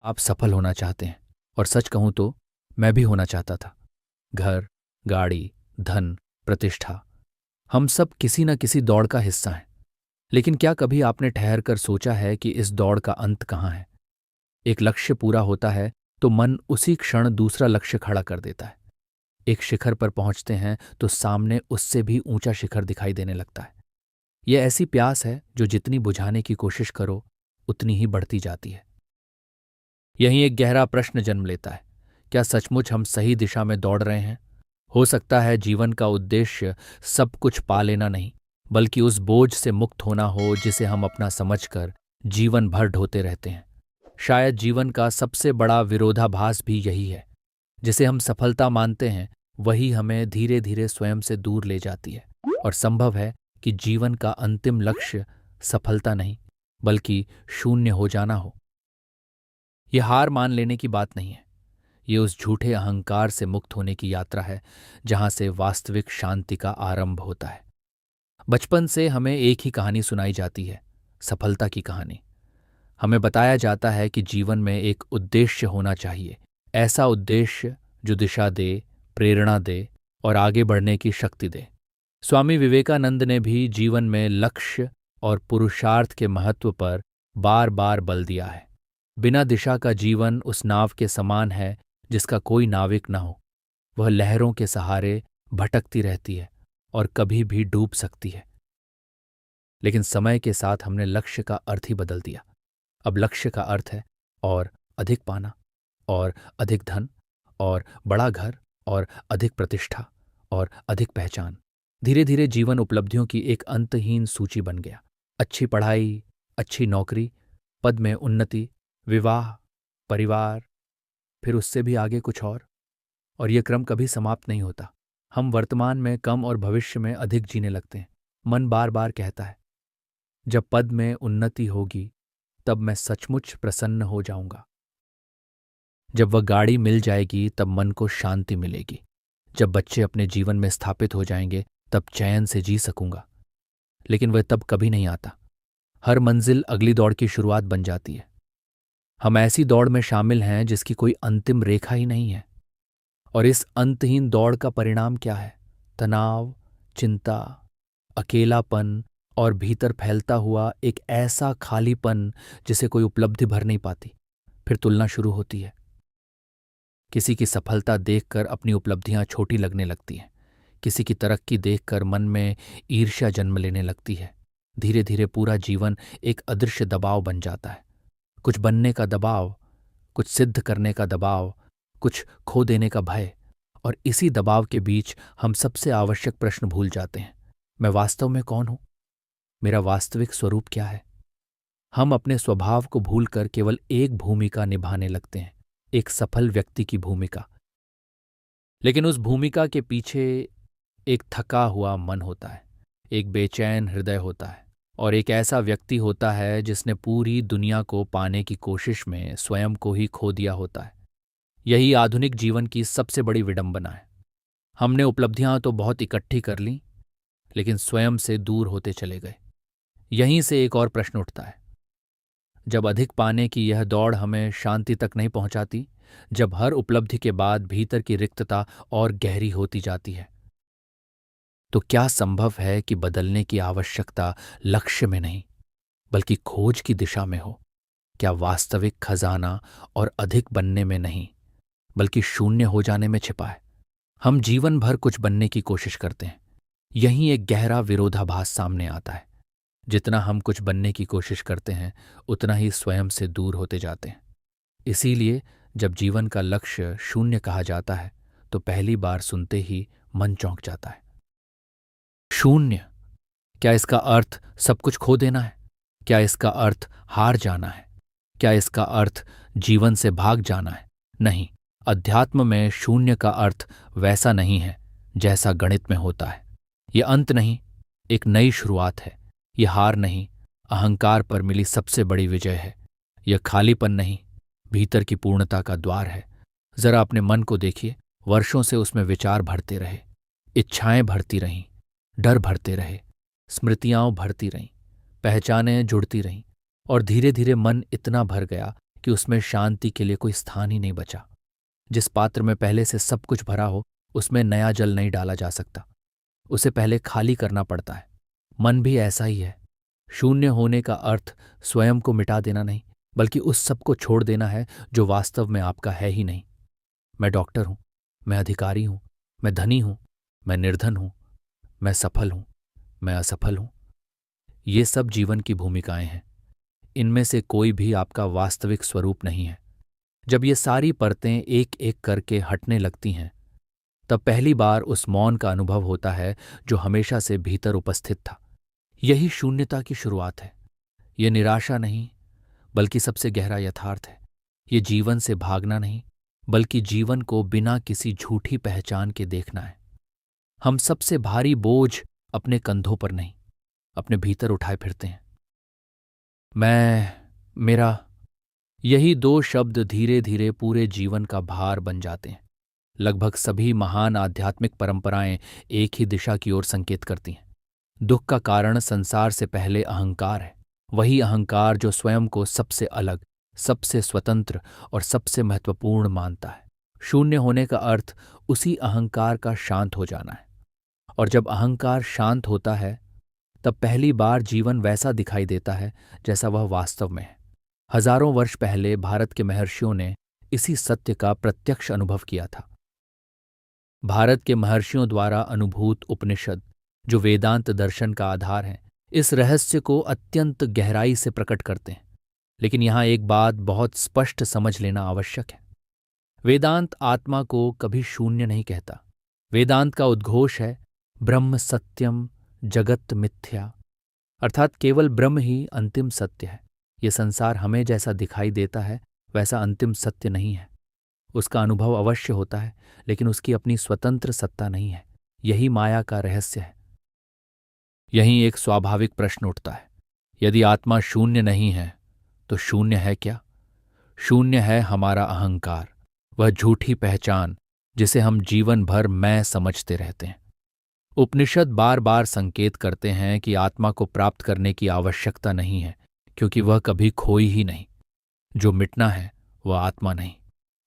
आप सफल होना चाहते हैं, और सच कहूं तो मैं भी होना चाहता था। घर, गाड़ी, धन, प्रतिष्ठा, हम सब किसी न किसी दौड़ का हिस्सा हैं। लेकिन क्या कभी आपने ठहर कर सोचा है कि इस दौड़ का अंत कहाँ है? एक लक्ष्य पूरा होता है तो मन उसी क्षण दूसरा लक्ष्य खड़ा कर देता है। एक शिखर पर पहुंचते हैं तो सामने उससे भी ऊंचा शिखर दिखाई देने लगता है। यह ऐसी प्यास है जो जितनी बुझाने की कोशिश करो उतनी ही बढ़ती जाती है। यहीं एक गहरा प्रश्न जन्म लेता है, क्या सचमुच हम सही दिशा में दौड़ रहे हैं? हो सकता है जीवन का उद्देश्य सब कुछ पा लेना नहीं, बल्कि उस बोझ से मुक्त होना हो जिसे हम अपना समझकर जीवन भर ढोते रहते हैं। शायद जीवन का सबसे बड़ा विरोधाभास भी यही है। जिसे हम सफलता मानते हैं वही हमें धीरे धीरे स्वयं से दूर ले जाती है। और संभव है कि जीवन का अंतिम लक्ष्य सफलता नहीं, बल्कि शून्य हो जाना हो। यह हार मान लेने की बात नहीं है। ये उस झूठे अहंकार से मुक्त होने की यात्रा है जहां से वास्तविक शांति का आरंभ होता है। बचपन से हमें एक ही कहानी सुनाई जाती है, सफलता की कहानी। हमें बताया जाता है कि जीवन में एक उद्देश्य होना चाहिए, ऐसा उद्देश्य जो दिशा दे, प्रेरणा दे और आगे बढ़ने की शक्ति दे। स्वामी विवेकानंद ने भी जीवन में लक्ष्य और पुरुषार्थ के महत्व पर बार बार बल दिया है। बिना दिशा का जीवन उस नाव के समान है जिसका कोई नाविक न हो। वह लहरों के सहारे भटकती रहती है और कभी भी डूब सकती है। लेकिन समय के साथ हमने लक्ष्य का अर्थ ही बदल दिया। अब लक्ष्य का अर्थ है और अधिक पाना, और अधिक धन, और बड़ा घर, और अधिक प्रतिष्ठा, और अधिक पहचान। धीरे धीरे जीवन उपलब्धियों की एक अंतहीन सूची बन गया। अच्छी पढ़ाई, अच्छी नौकरी, पद में उन्नति, विवाह, परिवार, फिर उससे भी आगे कुछ और यह क्रम कभी समाप्त नहीं होता। हम वर्तमान में कम और भविष्य में अधिक जीने लगते हैं। मन बार बार कहता है, जब पद में उन्नति होगी तब मैं सचमुच प्रसन्न हो जाऊंगा। जब वह गाड़ी मिल जाएगी तब मन को शांति मिलेगी। जब बच्चे अपने जीवन में स्थापित हो जाएंगे तब चैन से जी सकूंगा। लेकिन वह तब कभी नहीं आता। हर मंजिल अगली दौड़ की शुरुआत बन जाती है। हम ऐसी दौड़ में शामिल हैं जिसकी कोई अंतिम रेखा ही नहीं है। और इस अंतहीन दौड़ का परिणाम क्या है? तनाव, चिंता, अकेलापन और भीतर फैलता हुआ एक ऐसा खालीपन जिसे कोई उपलब्धि भर नहीं पाती। फिर तुलना शुरू होती है। किसी की सफलता देखकर अपनी उपलब्धियां छोटी लगने लगती हैं। किसी की तरक्की देखकर मन में ईर्ष्या जन्म लेने लगती है। धीरे धीरे पूरा जीवन एक अदृश्य दबाव बन जाता है। कुछ बनने का दबाव, कुछ सिद्ध करने का दबाव, कुछ खो देने का भय। और इसी दबाव के बीच हम सबसे आवश्यक प्रश्न भूल जाते हैं, मैं वास्तव में कौन हूं? मेरा वास्तविक स्वरूप क्या है? हम अपने स्वभाव को भूलकर केवल एक भूमिका निभाने लगते हैं, एक सफल व्यक्ति की भूमिका। लेकिन उस भूमिका के पीछे एक थका हुआ मन होता है, एक बेचैन हृदय होता है, और एक ऐसा व्यक्ति होता है जिसने पूरी दुनिया को पाने की कोशिश में स्वयं को ही खो दिया होता है। यही आधुनिक जीवन की सबसे बड़ी विडंबना है। हमने उपलब्धियां तो बहुत इकट्ठी कर लीं, लेकिन स्वयं से दूर होते चले गए। यहीं से एक और प्रश्न उठता है, जब अधिक पाने की यह दौड़ हमें शांति तक नहीं पहुंचाती, जब हर उपलब्धि के बाद भीतर की रिक्तता और गहरी होती जाती है, तो क्या संभव है कि बदलने की आवश्यकता लक्ष्य में नहीं, बल्कि खोज की दिशा में हो? क्या वास्तविक खजाना और अधिक बनने में नहीं, बल्कि शून्य हो जाने में छिपा है? हम जीवन भर कुछ बनने की कोशिश करते हैं। यहीं एक गहरा विरोधाभास सामने आता है। जितना हम कुछ बनने की कोशिश करते हैं, उतना ही स्वयं से दूर होते जाते हैं। इसीलिए जब जीवन का लक्ष्य शून्य कहा जाता है, तो पहली बार सुनते ही मन चौंक जाता है। शून्य, क्या इसका अर्थ सब कुछ खो देना है? क्या इसका अर्थ हार जाना है? क्या इसका अर्थ जीवन से भाग जाना है? नहीं, अध्यात्म में शून्य का अर्थ वैसा नहीं है जैसा गणित में होता है। यह अंत नहीं, एक नई शुरुआत है। यह हार नहीं, अहंकार पर मिली सबसे बड़ी विजय है। यह खालीपन नहीं, भीतर की पूर्णता का द्वार है। जरा अपने मन को देखिए, वर्षों से उसमें विचार भरते रहे, इच्छाएं भरती रहीं, डर भरते रहे, स्मृतियां भरती रहीं, पहचानें जुड़ती रहीं, और धीरे धीरे मन इतना भर गया, कि उसमें शांति के लिए कोई स्थान ही नहीं बचा। जिस पात्र में पहले से सब कुछ भरा हो उसमें नया जल नहीं डाला जा सकता, उसे पहले खाली करना पड़ता है। मन भी ऐसा ही है। शून्य होने का अर्थ स्वयं को मिटा देना नहीं, बल्कि उस सब को छोड़ देना है जो वास्तव में आपका है ही नहीं। मैं डॉक्टर हूं, मैं अधिकारी हूं, मैं धनी हूं, मैं निर्धन हूं, मैं सफल हूं, मैं असफल हूं। ये सब जीवन की भूमिकाएं हैं। इनमें से कोई भी आपका वास्तविक स्वरूप नहीं है। जब ये सारी परतें एक एक करके हटने लगती हैं, तब पहली बार उस मौन का अनुभव होता है जो हमेशा से भीतर उपस्थित था। यही शून्यता की शुरुआत है। ये निराशा नहीं, बल्कि सबसे गहरा यथार्थ है। ये जीवन से भागना नहीं, बल्कि जीवन को बिना किसी झूठी पहचान के देखना है। हम सबसे भारी बोझ अपने कंधों पर नहीं, अपने भीतर उठाए फिरते हैं। मैं, मेरा, यही दो शब्द धीरे धीरे पूरे जीवन का भार बन जाते हैं। लगभग सभी महान आध्यात्मिक परंपराएं एक ही दिशा की ओर संकेत करती हैं। दुख का कारण संसार से पहले अहंकार है। वही अहंकार जो स्वयं को सबसे अलग, सबसे स्वतंत्र और सबसे महत्वपूर्ण मानता है। शून्य होने का अर्थ उसी अहंकार का शांत हो जाना है। और जब अहंकार शांत होता है, तब पहली बार जीवन वैसा दिखाई देता है जैसा वह वास्तव में है। हजारों वर्ष पहले भारत के महर्षियों ने इसी सत्य का प्रत्यक्ष अनुभव किया था। भारत के महर्षियों द्वारा अनुभूत उपनिषद, जो वेदांत दर्शन का आधार है, इस रहस्य को अत्यंत गहराई से प्रकट करते हैं। लेकिन यहां एक बात बहुत स्पष्ट समझ लेना आवश्यक है। वेदांत आत्मा को कभी शून्य नहीं कहता। वेदांत का उद्घोष है ब्रह्म सत्यम जगत मिथ्या, अर्थात केवल ब्रह्म ही अंतिम सत्य है। यह संसार हमें जैसा दिखाई देता है वैसा अंतिम सत्य नहीं है। उसका अनुभव अवश्य होता है, लेकिन उसकी अपनी स्वतंत्र सत्ता नहीं है। यही माया का रहस्य है। यहीं एक स्वाभाविक प्रश्न उठता है, यदि आत्मा शून्य नहीं है तो शून्य है क्या? शून्य है हमारा अहंकार, वह झूठी पहचान जिसे हम जीवन भर मैं समझते रहते हैं। उपनिषद बार बार संकेत करते हैं कि आत्मा को प्राप्त करने की आवश्यकता नहीं है, क्योंकि वह कभी खोई ही नहीं। जो मिटना है वह आत्मा नहीं,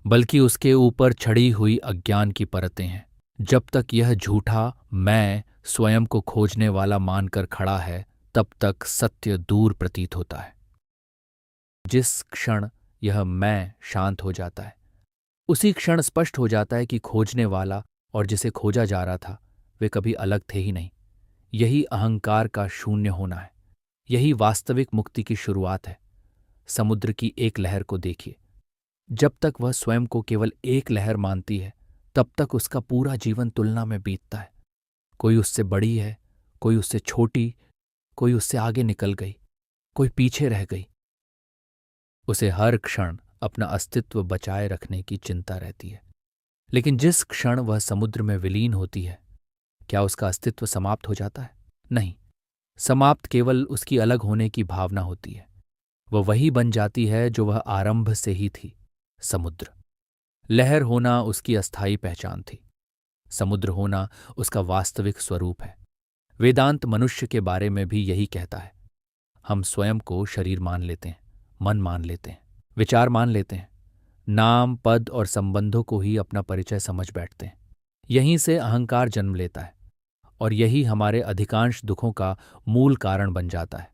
बल्कि उसके ऊपर छड़ी हुई अज्ञान की परतें हैं। जब तक यह झूठा मैं स्वयं को खोजने वाला मानकर खड़ा है, तब तक सत्य दूर प्रतीत होता है। जिस क्षण यह मैं शांत हो जाता है, उसी क्षण स्पष्ट हो जाता है कि खोजने वाला और जिसे खोजा जा रहा था वे कभी अलग थे ही नहीं। यही अहंकार का शून्य होना है। यही वास्तविक मुक्ति की शुरुआत है। समुद्र की एक लहर को देखिए। जब तक वह स्वयं को केवल एक लहर मानती है, तब तक उसका पूरा जीवन तुलना में बीतता है। कोई उससे बड़ी है, कोई उससे छोटी, कोई उससे आगे निकल गई, कोई पीछे रह गई। उसे हर क्षण अपना अस्तित्व बचाए रखने की चिंता रहती है। लेकिन जिस क्षण वह समुद्र में विलीन होती है, क्या उसका अस्तित्व समाप्त हो जाता है? नहीं, समाप्त केवल उसकी अलग होने की भावना होती है। वह वही बन जाती है जो वह आरंभ से ही थी, समुद्र। लहर होना उसकी अस्थायी पहचान थी। समुद्र होना उसका वास्तविक स्वरूप है। वेदांत मनुष्य के बारे में भी यही कहता है। हम स्वयं को शरीर मान लेते हैं, मन मान लेते हैं, विचार मान लेते हैं, नाम, पद और संबंधों को ही अपना परिचय समझ बैठते हैं। यहीं से अहंकार जन्म लेता है और यही हमारे अधिकांश दुखों का मूल कारण बन जाता है।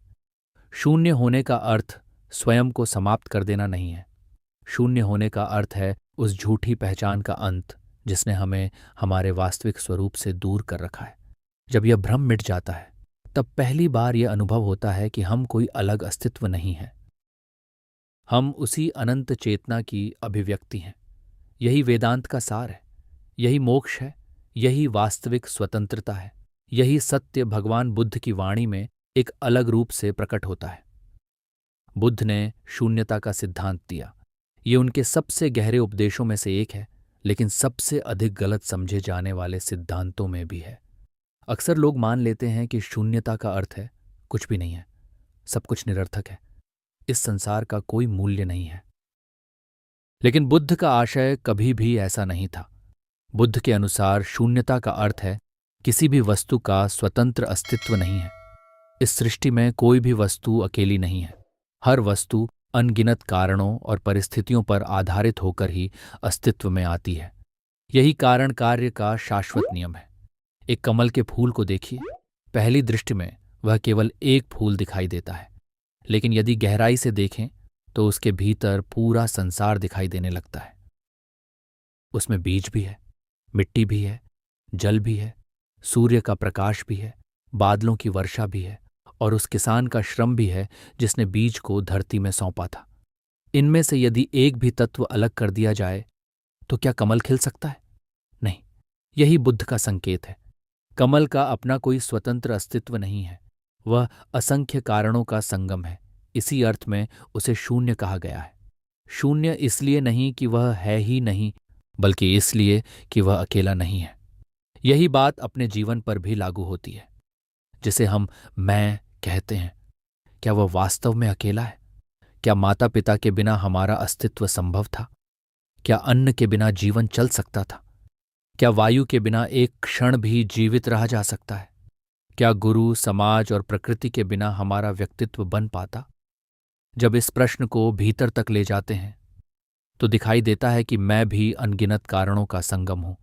शून्य होने का अर्थ स्वयं को समाप्त कर देना नहीं है। शून्य होने का अर्थ है उस झूठी पहचान का अंत जिसने हमें हमारे वास्तविक स्वरूप से दूर कर रखा है। जब यह भ्रम मिट जाता है, तब पहली बार यह अनुभव होता है कि हम कोई अलग अस्तित्व नहीं हैं। हम उसी अनंत चेतना की अभिव्यक्ति हैं। यही वेदांत का सार है। यही मोक्ष है। यही वास्तविक स्वतंत्रता है। यही सत्य भगवान बुद्ध की वाणी में एक अलग रूप से प्रकट होता है। बुद्ध ने शून्यता का सिद्धांत दिया। ये उनके सबसे गहरे उपदेशों में से एक है, लेकिन सबसे अधिक गलत समझे जाने वाले सिद्धांतों में भी है। अक्सर लोग मान लेते हैं कि शून्यता का अर्थ है कुछ भी नहीं है, सब कुछ निरर्थक है, इस संसार का कोई मूल्य नहीं है। लेकिन बुद्ध का आशय कभी भी ऐसा नहीं था। बुद्ध के अनुसार शून्यता का अर्थ है किसी भी वस्तु का स्वतंत्र अस्तित्व नहीं है। इस सृष्टि में कोई भी वस्तु अकेली नहीं है। हर वस्तु अनगिनत कारणों और परिस्थितियों पर आधारित होकर ही अस्तित्व में आती है। यही कारण कार्य का शाश्वत नियम है। एक कमल के फूल को देखिए, पहली दृष्टि में वह केवल एक फूल दिखाई देता है, लेकिन यदि गहराई से देखें तो उसके भीतर पूरा संसार दिखाई देने लगता है। उसमें बीज भी है, मिट्टी भी है, जल भी है, सूर्य का प्रकाश भी है, बादलों की वर्षा भी है और उस किसान का श्रम भी है जिसने बीज को धरती में सौंपा था। इनमें से यदि एक भी तत्व अलग कर दिया जाए तो क्या कमल खिल सकता है? नहीं। यही बुद्ध का संकेत है। कमल का अपना कोई स्वतंत्र अस्तित्व नहीं है, वह असंख्य कारणों का संगम है। इसी अर्थ में उसे शून्य कहा गया है। शून्य इसलिए नहीं कि वह है ही नहीं, बल्कि इसलिए कि वह अकेला नहीं है। यही बात अपने जीवन पर भी लागू होती है। जिसे हम मैं कहते हैं, क्या वह वास्तव में अकेला है? क्या माता पिता के बिना हमारा अस्तित्व संभव था? क्या अन्न के बिना जीवन चल सकता था? क्या वायु के बिना एक क्षण भी जीवित रहा जा सकता है? क्या गुरु, समाज और प्रकृति के बिना हमारा व्यक्तित्व बन पाता? जब इस प्रश्न को भीतर तक ले जाते हैं तो दिखाई देता है कि मैं भी अनगिनत कारणों का संगम हूं।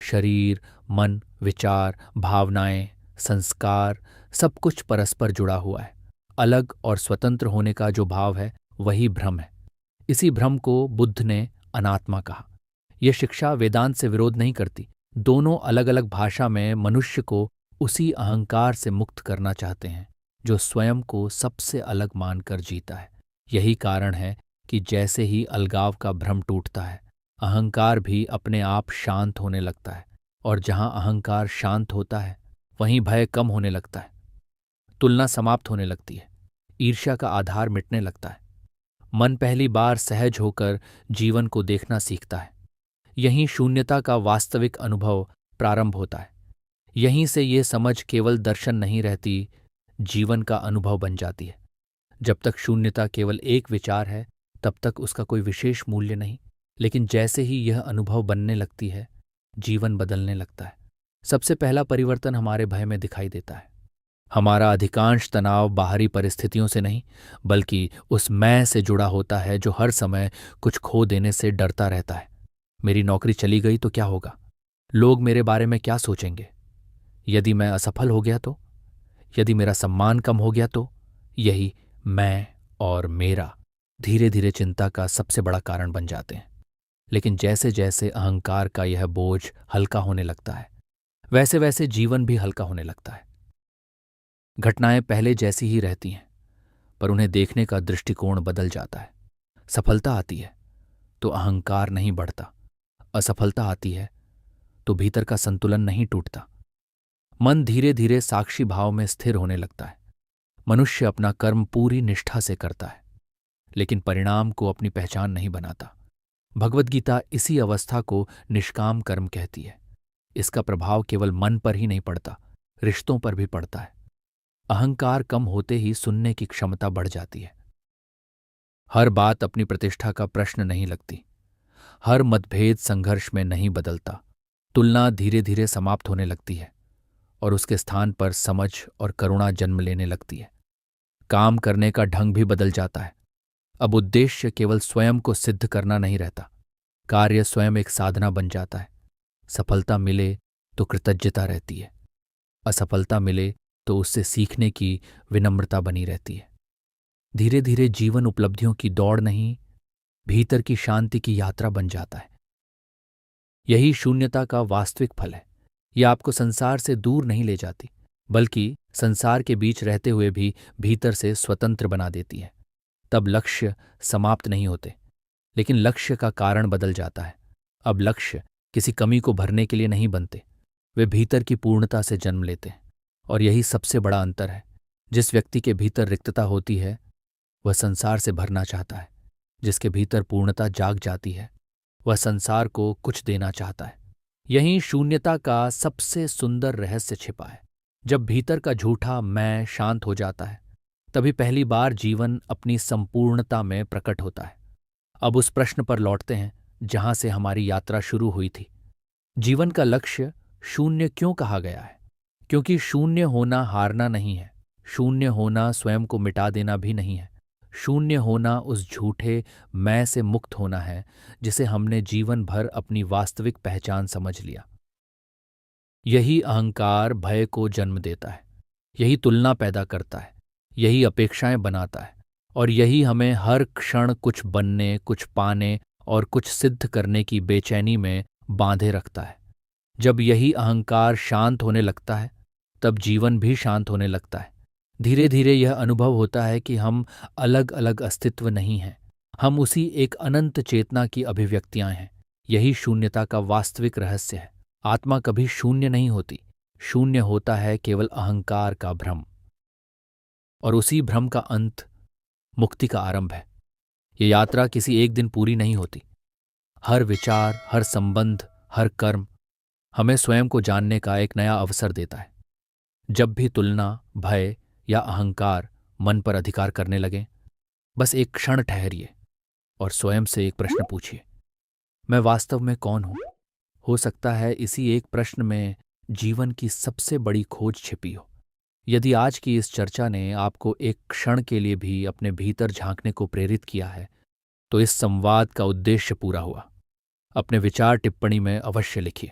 शरीर, मन, विचार, भावनाएं, संस्कार, सब कुछ परस्पर जुड़ा हुआ है। अलग और स्वतंत्र होने का जो भाव है वही भ्रम है। इसी भ्रम को बुद्ध ने अनात्मा कहा। यह शिक्षा वेदांत से विरोध नहीं करती। दोनों अलग अलग भाषा में मनुष्य को उसी अहंकार से मुक्त करना चाहते हैं जो स्वयं को सबसे अलग मानकर जीता है। यही कारण है कि जैसे ही अलगाव का भ्रम टूटता है, अहंकार भी अपने आप शांत होने लगता है, और जहां अहंकार शांत होता है वहीं भय कम होने लगता है, तुलना समाप्त होने लगती है, ईर्ष्या का आधार मिटने लगता है। मन पहली बार सहज होकर जीवन को देखना सीखता है। यहीं शून्यता का वास्तविक अनुभव प्रारंभ होता है। यहीं से ये समझ केवल दर्शन नहीं रहती, जीवन का अनुभव बन जाती है। जब तक शून्यता केवल एक विचार है तब तक उसका कोई विशेष मूल्य नहीं, लेकिन जैसे ही यह अनुभव बनने लगती है, जीवन बदलने लगता है। सबसे पहला परिवर्तन हमारे भय में दिखाई देता है। हमारा अधिकांश तनाव बाहरी परिस्थितियों से नहीं, बल्कि उस मैं से जुड़ा होता है जो हर समय कुछ खो देने से डरता रहता है। मेरी नौकरी चली गई तो क्या होगा? लोग मेरे बारे में क्या सोचेंगे? यदि मैं असफल हो गया तो? यदि मेरा सम्मान कम हो गया तो? यही मैं और मेरा धीरे धीरे चिंता का सबसे बड़ा कारण बन जाते हैं। लेकिन जैसे जैसे अहंकार का यह बोझ हल्का होने लगता है, वैसे वैसे जीवन भी हल्का होने लगता है। घटनाएं पहले जैसी ही रहती हैं, पर उन्हें देखने का दृष्टिकोण बदल जाता है। सफलता आती है तो अहंकार नहीं बढ़ता, असफलता आती है तो भीतर का संतुलन नहीं टूटता। मन धीरे धीरे साक्षी भाव में स्थिर होने लगता है। मनुष्य अपना कर्म पूरी निष्ठा से करता है, लेकिन परिणाम को अपनी पहचान नहीं बनाता। भगवद गीता इसी अवस्था को निष्काम कर्म कहती है। इसका प्रभाव केवल मन पर ही नहीं पड़ता, रिश्तों पर भी पड़ता है। अहंकार कम होते ही सुनने की क्षमता बढ़ जाती है। हर बात अपनी प्रतिष्ठा का प्रश्न नहीं लगती। हर मतभेद संघर्ष में नहीं बदलता। तुलना धीरे धीरे समाप्त होने लगती है और उसके स्थान पर समझ और करुणा जन्म लेने लगती है। काम करने का ढंग भी बदल जाता है। अब उद्देश्य केवल स्वयं को सिद्ध करना नहीं रहता, कार्य स्वयं एक साधना बन जाता है। सफलता मिले तो कृतज्ञता रहती है, असफलता मिले तो उससे सीखने की विनम्रता बनी रहती है। धीरे धीरे जीवन उपलब्धियों की दौड़ नहीं, भीतर की शांति की यात्रा बन जाता है। यही शून्यता का वास्तविक फल है। यह आपको संसार से दूर नहीं ले जाती, बल्कि संसार के बीच रहते हुए भी भीतर से स्वतंत्र बना देती है। तब लक्ष्य समाप्त नहीं होते, लेकिन लक्ष्य का कारण बदल जाता है। अब लक्ष्य किसी कमी को भरने के लिए नहीं बनते, वे भीतर की पूर्णता से जन्म लेते हैं। और यही सबसे बड़ा अंतर है। जिस व्यक्ति के भीतर रिक्तता होती है वह संसार से भरना चाहता है। जिसके भीतर पूर्णता जाग जाती है वह संसार को कुछ देना चाहता है। यहीं शून्यता का सबसे सुंदर रहस्य छिपा है। जब भीतर का झूठा मैं शांत हो जाता है, तभी पहली बार जीवन अपनी संपूर्णता में प्रकट होता है। अब उस प्रश्न पर लौटते हैं जहां से हमारी यात्रा शुरू हुई थी। जीवन का लक्ष्य शून्य क्यों कहा गया है? क्योंकि शून्य होना हारना नहीं है, शून्य होना स्वयं को मिटा देना भी नहीं है। शून्य होना उस झूठे मैं से मुक्त होना है जिसे हमने जीवन भर अपनी वास्तविक पहचान समझ लिया। यही अहंकार भय को जन्म देता है, यही तुलना पैदा करता है, यही अपेक्षाएं बनाता है, और यही हमें हर क्षण कुछ बनने, कुछ पाने और कुछ सिद्ध करने की बेचैनी में बांधे रखता है। जब यही अहंकार शांत होने लगता है, तब जीवन भी शांत होने लगता है। धीरे धीरे यह अनुभव होता है कि हम अलग अलग अस्तित्व नहीं हैं, हम उसी एक अनंत चेतना की अभिव्यक्तियां हैं। यही शून्यता का वास्तविक रहस्य है। आत्मा कभी शून्य नहीं होती, शून्य होता है केवल अहंकार का भ्रम, और उसी भ्रम का अंत मुक्ति का आरंभ है। ये यात्रा किसी एक दिन पूरी नहीं होती। हर विचार, हर संबंध, हर कर्म हमें स्वयं को जानने का एक नया अवसर देता है। जब भी तुलना, भय या अहंकार मन पर अधिकार करने लगें, बस एक क्षण ठहरिए और स्वयं से एक प्रश्न पूछिए, मैं वास्तव में कौन हूं? हो सकता है इसी एक प्रश्न में जीवन की सबसे बड़ी खोज छिपी हो। यदि आज की इस चर्चा ने आपको एक क्षण के लिए भी अपने भीतर झांकने को प्रेरित किया है, तो इस संवाद का उद्देश्य पूरा हुआ। अपने विचार टिप्पणी में अवश्य लिखिए।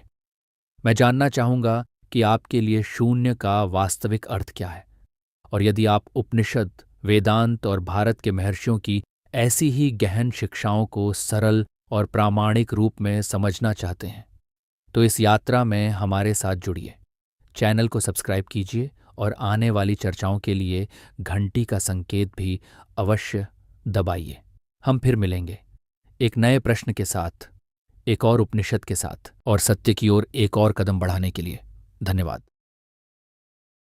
मैं जानना चाहूंगा कि आपके लिए शून्य का वास्तविक अर्थ क्या है। और यदि आप उपनिषद, वेदांत और भारत के महर्षियों की ऐसी ही गहन शिक्षाओं को सरल और प्रामाणिक रूप में समझना चाहते हैं, तो इस यात्रा में हमारे साथ जुड़िए। चैनल को सब्सक्राइब कीजिए और आने वाली चर्चाओं के लिए घंटी का संकेत भी अवश्य दबाइए। हम फिर मिलेंगे एक नए प्रश्न के साथ, एक और उपनिषद के साथ, और सत्य की ओर एक और कदम बढ़ाने के लिए। धन्यवाद।